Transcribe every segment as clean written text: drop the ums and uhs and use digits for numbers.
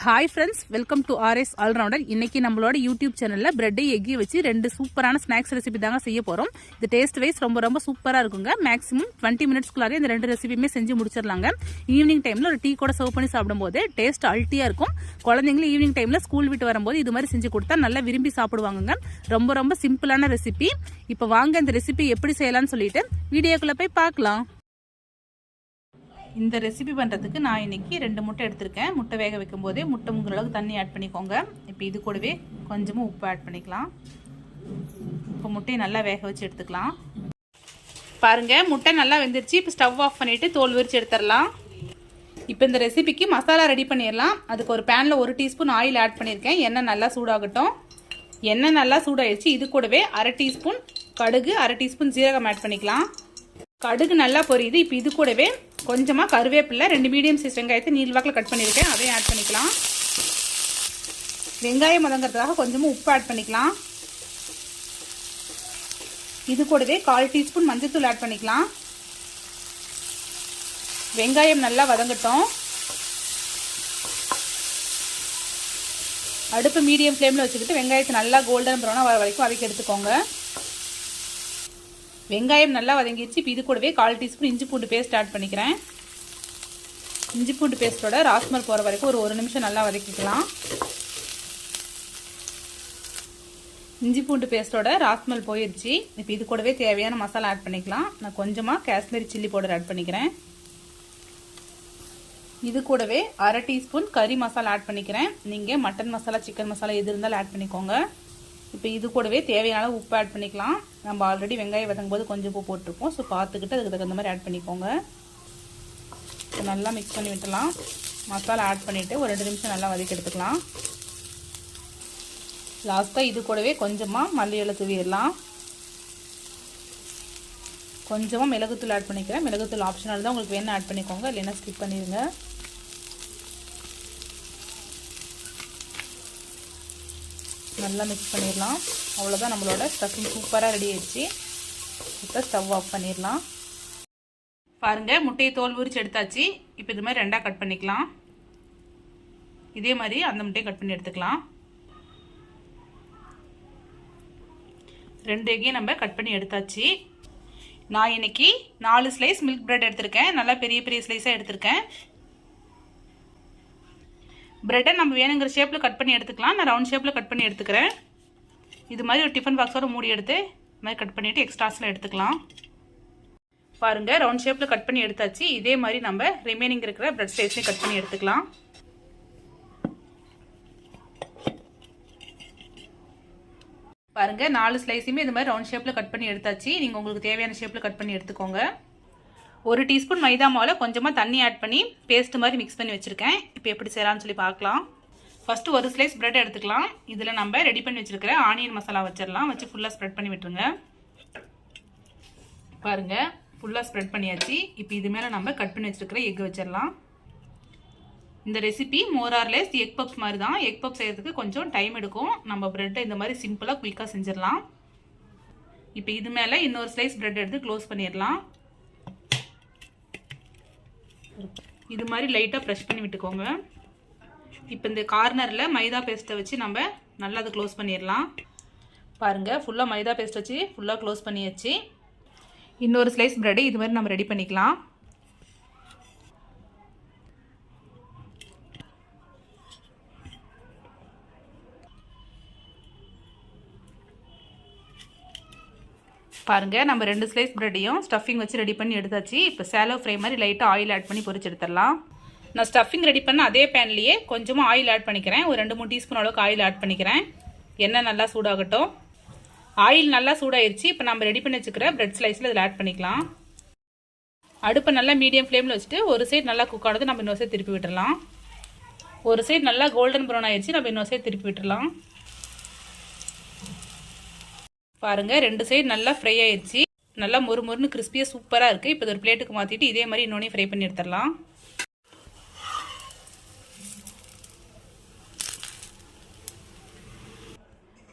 Hi friends, welcome to RS allrounder. இன்னைக்கு நம்மளோட YouTube சேனல்ல பிரெட் எக்கி வச்சு 2 சூப்பரான ஸ்நாக்ஸ் ரெசிபி தாங்க செய்ய போறோம். இது டேஸ்ட் வைஸ் ரொம்ப சூப்பரா இருக்குங்க. மேக்ஸிமம் 20 மினிட்ஸ்க்குள்ளாரே இந்த 2 ரெசிபியுமே செஞ்சு முடிச்சிடலாங்க. ஈவினிங் டைம்ல ஒரு டீ கூட சர்வ் பண்ணி சாப்பிடும்போது டேஸ்ட் அல்ட்டியா இருக்கும். குழந்தைங்களும் ஈவினிங் டைம்ல ஸ்கூல் விட்டு வரும்போது இது மாதிரி செஞ்சு கொடுத்தா நல்லா விரும்பி சாப்பிடுவாங்க. ரொம்ப சிம்பிளான ரெசிபி. இப்போ வாங்க இந்த ரெசிபி எப்படி செய்யலாம்னு சொல்லிட்டு வீடியோக்குள்ள போய் பார்க்கலாம். இந்த ரெசிபி பண்ணுறதுக்கு நான் இன்றைக்கி 2 முட்டை எடுத்திருக்கேன். முட்டை வேக வைக்கும் போதே முட்டை முங்குற அளவுக்கு தண்ணி ஆட் பண்ணிக்கோங்க. இப்போ இது கூடவே கொஞ்சமாக உப்பு ஆட் பண்ணிக்கலாம். இப்போ முட்டையை நல்லா வேக வச்சு எடுத்துக்கலாம். பாருங்கள், முட்டை நல்லா வெந்துருச்சு. இப்போ ஸ்டவ் ஆஃப் பண்ணிவிட்டு தோல் விரிச்சு எடுத்துடலாம். இப்போ இந்த ரெசிபிக்கு மசாலா ரெடி பண்ணிடலாம். அதுக்கு ஒரு பேனில் 1 டீஸ்பூன் ஆயில் ஆட் பண்ணியிருக்கேன். எண்ணெய் நல்லா சூடாகட்டும். எண்ணெய் நல்லா சூடாகிடுச்சு. இது கூடவே 1/2 டீஸ்பூன் கடுகு, 1/2 டீஸ்பூன் ஜீரகம் ஆட் பண்ணிக்கலாம். கடுகு நல்லா பொரியுது. இப்போ இது கூடவே கொஞ்சமாக கருவேப்பிலை, 2 மீடியம் சைஸ் வெங்காயத்தை நீள்வாக்கில் கட் பண்ணியிருக்கேன், அதையும் ஆட் பண்ணிக்கலாம். வெங்காயம் வதங்கிறதுக்காக கொஞ்சமாக உப்பு ஆட் பண்ணிக்கலாம். இது கூடவே 1/4 டீஸ்பூன் மஞ்சள்தூள் ஆட் பண்ணிக்கலாம். வெங்காயம் நல்லா வதங்கட்டும். அடுப்பு மீடியம் ஃப்ளேமில் வச்சுக்கிட்டு வெங்காயத்தை நல்லா கோல்டன் ப்ரௌனாக வர வரைக்கும் வதக்கி எடுத்துக்கோங்க. வெங்காயம் நல்லா வதங்கிடுச்சு. இப்போ இது கூடவே 1/4 டீஸ்பூன் இஞ்சி பூண்டு பேஸ்ட் ஆட் பண்ணிக்கிறேன். இஞ்சி பூண்டு பேஸ்ட்டோட ராஸ்மல் போகிற வரைக்கும் ஒரு 1 நிமிஷம் நல்லா வதக்கிக்கலாம். இஞ்சி பூண்டு பேஸ்ட்டோட ராஸ்மல் போயிடுச்சு. இப்போ இது கூடவே தேவையான மசாலா ஆட் பண்ணிக்கலாம். நான் கொஞ்சமாக காஷ்மீரி சில்லி பவுடர் ஆட் பண்ணிக்கிறேன். இது கூடவே 1/2 டீஸ்பூன் கறி மசாலா ஆட் பண்ணிக்கிறேன். நீங்கள் மட்டன் மசாலா, சிக்கன் மசாலா எது இருந்தாலும் ஆட் பண்ணிக்கோங்க. இப்போ இது கூடவே தேவையான உப்பு ஆட் பண்ணிக்கலாம். நம்ம ஆல்ரெடி வெங்காயம் வதங்கும் போது கொஞ்சம் உப்பு போட்டிருப்போம். ஸோ பார்த்துக்கிட்டு அதுக்கு தகுந்த மாதிரி ஆட் பண்ணிக்கோங்க. இப்போ நல்லா மிக்ஸ் பண்ணி விட்டுலாம். மசாலா ஆட் பண்ணிவிட்டு ஒரு 2 நிமிஷம் நல்லா வதக்கி எடுத்துக்கலாம். லாஸ்ட்டாக இது கூடவே கொஞ்சமாக மல்லி இலை தூவிடலாம். கொஞ்சமாக மிளகுத்தூள் ஆட் பண்ணிக்கிறேன். மிளகுத்தூள் ஆப்ஷனல் தான், உங்களுக்கு வேணும் ஆட் பண்ணிக்கோங்க, இல்லைன்னா ஸ்கிப் பண்ணிடுங்க. நல்லா மிக்ஸ் பண்ணிடலாம். அவ்வளோதான், நம்மளோட ஸ்டஃபிங் சூப்பராக ரெடி ஆயிடுச்சு. இப்போ ஸ்டவ் ஆஃப் பண்ணிடலாம். பாருங்கள், முட்டையை தோல் உரிச்சு எடுத்தாச்சு. இப்போ இது மாதிரி 2ஆக கட் பண்ணிக்கலாம். இதே மாதிரி அந்த முட்டையை கட் பண்ணி எடுத்துக்கலாம். 2 எக்கையும் நம்ம கட் பண்ணி எடுத்தாச்சு. நான் இன்னைக்கு 4 ஸ்லைஸ் மில்க் பிரெட் எடுத்திருக்கேன். நல்லா பெரிய ஸ்லைஸாக எடுத்திருக்கேன். பிரெட்டை நம்ம வேணுங்கிற ஷேப்பில் கட் பண்ணி எடுத்துக்கலாம். நான் ரவுண்ட் ஷேப்பில் கட் பண்ணி எடுத்துக்கிறேன். இது மாதிரி ஒரு டிஃபன் பாக்ஸோட மூடி எடுத்து இது மாதிரி கட் பண்ணிவிட்டு எக்ஸ்ட்ராஸில் எடுத்துக்கலாம். பாருங்கள், ரவுண்ட் ஷேப்பில் கட் பண்ணி எடுத்தாச்சு. இதே மாதிரி நம்ம ரிமைனிங் இருக்கிற பிரெட் ஸ்லைஸையும் கட் பண்ணி எடுத்துக்கலாம். பாருங்கள், 4 ஸ்லைஸுமே இது மாதிரி ரவுண்ட் ஷேப்பில் கட் பண்ணி எடுத்தாச்சு. நீங்கள் உங்களுக்கு தேவையான ஷேப்பில் கட் பண்ணி எடுத்துக்கோங்க. 1 டீஸ்பூன் மைதா மாவில் கொஞ்சமாக தண்ணி ஆட் பண்ணி பேஸ்ட் மாதிரி மிக்ஸ் பண்ணி வச்சுருக்கேன். இப்போ எப்படி செய்யலாம்னு சொல்லி பார்க்கலாம். ஃபஸ்ட்டு 1 ஸ்லைஸ் பிரெட் எடுத்துக்கலாம். இதில் நம்ம ரெடி பண்ணி வச்சுருக்கிற ஆனியன் மசாலா வச்சிடலாம். வச்சு ஃபுல்லாக ஸ்ப்ரெட் பண்ணி விட்டுருங்க. பாருங்கள், ஃபுல்லாக ஸ்ப்ரெட் பண்ணியாச்சு. இப்போ இது மேலே நம்ம கட் பண்ணி வச்சுருக்கிற எக் வச்சிடலாம். இந்த recipe more or less egg puffs மாதிரி தான். எக் பப் செய்யறதுக்கு கொஞ்சம் டைம் எடுக்கும். நம்ம பிரெட்டை இந்த மாதிரி சிம்பிளாக குயிக்காக செஞ்சிடலாம். இப்போ இது மேலே இன்னொரு ஸ்லைஸ் பிரெட் எடுத்து க்ளோஸ் பண்ணிடலாம். இது மாதிரி லைட்டாக ப்ரெஷ் பண்ணி விட்டுக்கோங்க. இப்போ இந்த கார்னரில் மைதா பேஸ்ட்டை வச்சு நம்ம நல்லா அதை க்ளோஸ் பண்ணிடலாம். பாருங்கள், ஃபுல்லாக மைதா பேஸ்ட் வச்சு ஃபுல்லாக க்ளோஸ் பண்ணியாச்சு. இன்னொரு ஸ்லைஸ் பிரெட்டை இது மாதிரி நம்ம ரெடி பண்ணிக்கலாம். பாருங்கள், நம்ம 2 ஸ்லைஸ் பிரெட்டையும் ஸ்டஃபிங் வச்சு ரெடி பண்ணி எடுத்தாச்சு. இப்போ சேலோ ஃப்ரை மாதிரி லைட்டாக ஆயில் ஆட் பண்ணி பொரிச்சு எடுத்துடலாம். நான் ஸ்டஃபிங் ரெடி பண்ண அதே பேன்லேயே கொஞ்சமாக ஆயில் ஆட் பண்ணிக்கிறேன். ஒரு 2-3 டீஸ்பூன் அளவுக்கு ஆயில் ஆட் பண்ணிக்கிறேன். எண்ணெய் நல்லா சூடாகட்டும். ஆயில் நல்லா சூடாயிருச்சு. இப்போ நம்ம ரெடி பண்ணி வச்சுக்கிற பிரெட் ஸ்லைஸில் இதில் ஆட் பண்ணிக்கலாம். அடுப்பை நல்லா மீடியம் ஃப்ளேமில் வச்சுட்டு ஒரு சைடு நல்லா குக் ஆனது நம்ம இன்னொரு சைடு திருப்பி விட்டுடலாம். ஒரு சைடு நல்லா கோல்டன் ப்ரௌன் ஆயிடுச்சு. நம்ம இன்னொரு சைடு திருப்பி விட்டுடலாம். பாருங்கள், 2 சைடு நல்லா ஃப்ரை ஆயிடுச்சு. நல்லா மொறுன்னு கிறிஸ்பியாக சூப்பராக இருக்குது. இப்போ ஒரு பிளேட்டுக்கு மாற்றிட்டு இதே மாதிரி இன்னொன்று ஃப்ரை பண்ணி எடுத்துடலாம்.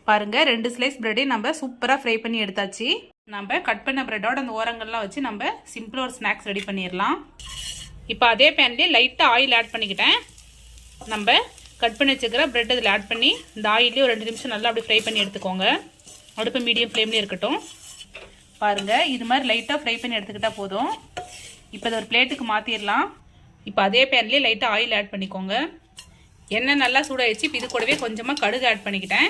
பாருங்கள், 2 ஸ்லைஸ் பிரெட்டையும் நம்ம சூப்பராக ஃப்ரை பண்ணி எடுத்தாச்சு. நம்ம கட் பண்ண பிரெட்டோட அந்த ஓரங்கள்லாம் வச்சு நம்ம சிம்பிளாக ஒரு ஸ்நாக்ஸ் ரெடி பண்ணிடலாம். இப்போ அதே பேன்லேயே லைட்டாக ஆயில் ஆட் பண்ணிக்கிட்டேன். நம்ம கட் பண்ணி வச்சுக்கிற பிரெட் இதில் ஆட் பண்ணி இந்த ஆயிலே ஒரு 2 நிமிஷம் நல்லா அப்படி ஃப்ரை பண்ணி எடுத்துக்கோங்க. அடுப்பு மீடியம் ஃப்ளேம்லேயே இருக்கட்டும். பாருங்கள், இது மாதிரி லைட்டாக ஃப்ரை பண்ணி எடுத்துக்கிட்டால் போதும். இப்போ இதை ஒரு பிளேட்டுக்கு மாற்றிடலாம். இப்போ அதே பேன்லேயே லைட்டாக ஆயில் ஆட் பண்ணிக்கோங்க. எண்ணெய் நல்லா சூடாகிடுச்சு. இப்போ இது கூடவே கொஞ்சமாக கடுகு ஆட் பண்ணிக்கிட்டேன்.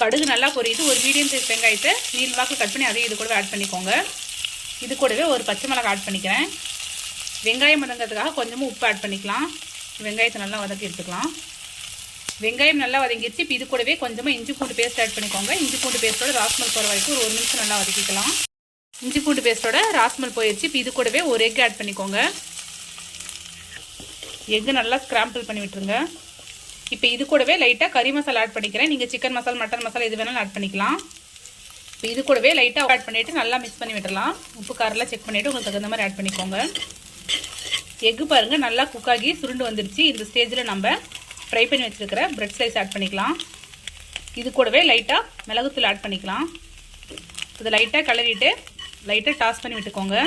கடுகு நல்லா பொரியுது. ஒரு மீடியம் சைஸ் வெங்காயத்தை நீளவாக்கில் கட் பண்ணி அதையும் இது கூடவே ஆட் பண்ணிக்கோங்க. இது கூடவே ஒரு பச்சை மிளகாய் ஆட் பண்ணிக்கிறேன். வெங்காயம் வதங்கிறதுக்காக கொஞ்சமாக உப்பு ஆட் பண்ணிக்கலாம். வெங்காயத்தை நல்லா வதக்கி எடுத்துக்கலாம். வெங்காயம் நல்லா வதங்கிடுச்சு. இப்போ இது கூடவே கொஞ்சமாக இஞ்சி பூண்டு பேஸ்ட் ஆட் பண்ணிக்கோங்க. இஞ்சி பூண்டு பேஸ்ட்டோட ராஸ்மல் போகிற வரைக்கும் ஒரு நிமிஷம் நல்லா வதக்கிக்கலாம். இஞ்சி பூண்டு பேஸ்ட்டோட ராஸ்மல் போயிடுச்சு. இப்போ இது கூடவே ஒரு எக் ஆட் பண்ணிக்கோங்க. எக்கு நல்லா ஸ்க்ராம்பிள் பண்ணி விட்டுருங்க. இப்போ இது கூடவே லைட்டாக கறி மசாலா ஆட் பண்ணிக்கிறேன். நீங்கள் சிக்கன் மசாலா, மட்டன் மசாலா எது வேணாலும் ஆட் பண்ணிக்கலாம். இப்போ இது கூடவே லைட்டாக ஆட் பண்ணிவிட்டு நல்லா மிக்ஸ் பண்ணி விட்டுடலாம். உப்பு காரெல்லாம் செக் பண்ணிவிட்டு உங்களுக்கு தகுந்த மாதிரி ஆட் பண்ணிக்கோங்க. எக்கு பாருங்கள் நல்லா குக் ஆகி சுருண்டு வந்துடுச்சு. இந்த ஸ்டேஜில் நம்ம ஃப்ரை பண்ணி வச்சுருக்கிற பிரெட் ஸ்லைஸ் ஆட் பண்ணிக்கலாம். இது கூடவே லைட்டாக மிளகுத்தூள் ஆட் பண்ணிக்கலாம். இதை லைட்டாக கிளறிட்டு லைட்டாக டாஸ் பண்ணி விட்டுக்கோங்க.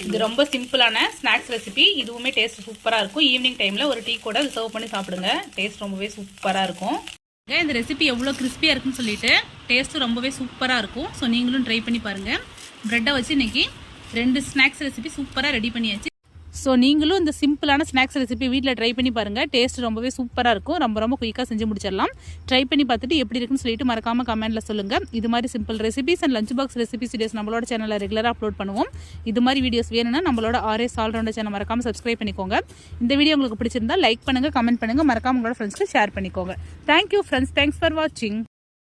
இது ரொம்ப சிம்பிளான ஸ்நாக்ஸ் ரெசிபி. இதுவுமே டேஸ்ட் சூப்பராக இருக்கும். ஈவினிங் டைமில் ஒரு டீ கூட சர்வ் பண்ணி சாப்பிடுங்க. டேஸ்ட் ரொம்பவே சூப்பராக இருக்கும். இந்த ரெசிபி எவ்வளோ கிறிஸ்பியாக இருக்குன்னு சொல்லிட்டு டேஸ்ட்டும் ரொம்பவே சூப்பராக இருக்கும். ஸோ நீங்களும் ட்ரை பண்ணி பாருங்கள். ப்ரெட்டை வச்சு இன்றைக்கி 2 ஸ்நாக்ஸ் ரெசிபி சூப்பராக ரெடி பண்ணியாச்சு. ஸோ நீங்களும் இந்த சிம்பிளான ஸ்நாக்ஸ் ரெசிபி வீட்டில் ட்ரை பண்ணி பாருங்கள். டேஸ்ட் ரொம்பவே சூப்பராக இருக்கும். ரொம்ப குயிக்காக செஞ்சு முடிச்சிடலாம். ட்ரை பண்ணி பார்த்துட்டு எப்படி இருக்குன்னு சொல்லிட்டு மறக்காமல் கமெண்ட்டில் சொல்லுங்கள். இது மாதிரி simple recipes and lunch box recipes videos நம்மளோட சேனலில் ரெகுலராக அப்லோட் பண்ணுவோம். இது மாதிரி வீடியோஸ் வேணும்னா நம்மளோட RS ஆல்ரவுண்டர் சேனல் மறக்காமல் சப்ஸ்கிரைப் பண்ணிக்கோங்க. இந்த வீடியோ உங்களுக்கு பிடிச்சிருந்தா லைக் பண்ணுங்கள், கமெண்ட் பண்ணுங்கள், மறக்காமல் உங்களோட ஃப்ரெண்ட்ஸ்க்கு ஷேர் பண்ணிக்கோங்க. Thank you friends. தேங்க்ஸ் ஃபார் வாட்சிங்.